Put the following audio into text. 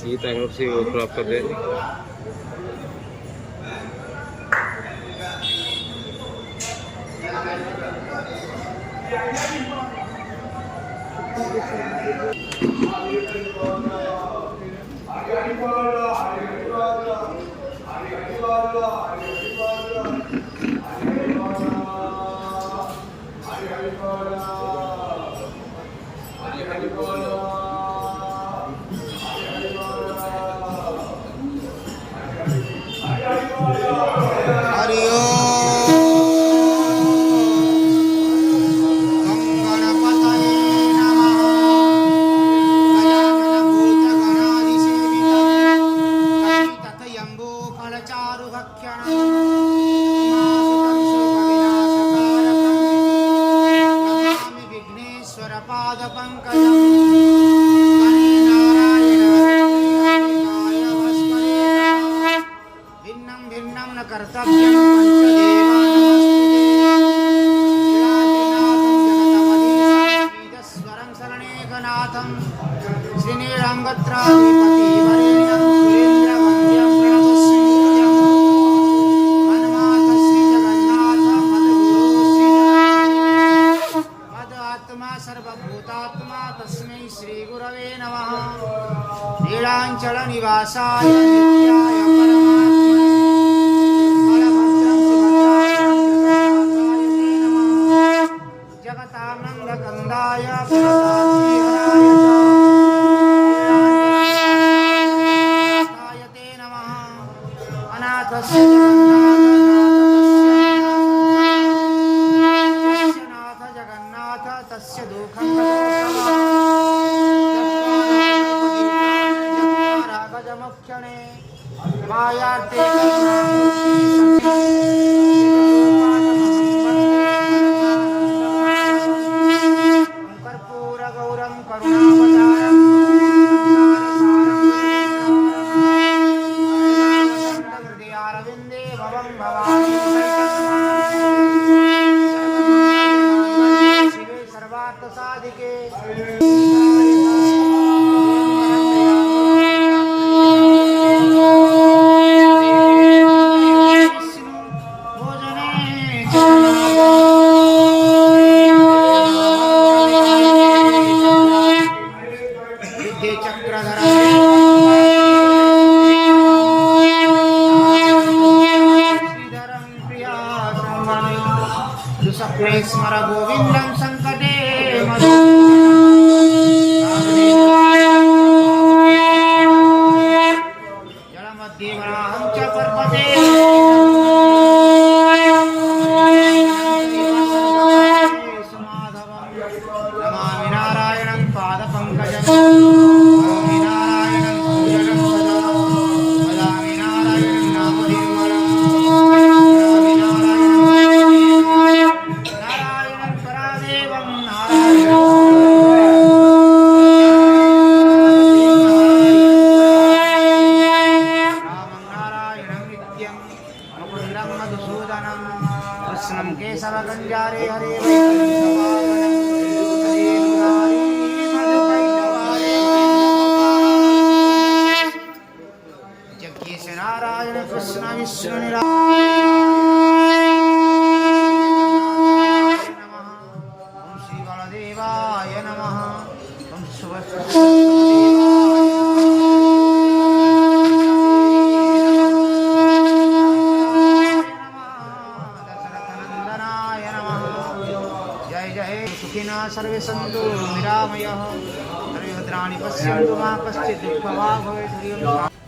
सीता से प्राप्त करते हैं निवासाय नित्याय परमात्मने बलभद्रं सुभद्राय नमः जगतानन्दकन्दाय परतापीहराय ते नमः अनाथस्य नाथ जगन्नाथ तस्य दुःखं क्षणे मायार्ते कर्पूर गौरं करुणावतारं हृदयारविन्दे भवं भवानी शिवे सर्वार्थसाधिके स्मर गोविंदं संकटे जलमध्ये वराहं च पर्वते सुमाधवं नमामि नारायणं पादपङ्कजं नमामि नारायणं पूजनं सदा वदामि नारायणं नामनिर्मलं नमामि नारायणं परादेवं नारायणं मंगलम केशव कंजारे हरे वैकुंठवाहनम हरे मुरारी मधुकैटवारे जगदीश नारायण कृष्ण विष्णु ओम श्री बलदेवाय नमः ओम दशरथनंदनाय नमः जय जय सुखिनः सर्वे सन्तु निरामयः सर्वे भद्राणि पश्यन्तु मा कश्चित् दुःखभाग् भवेत्।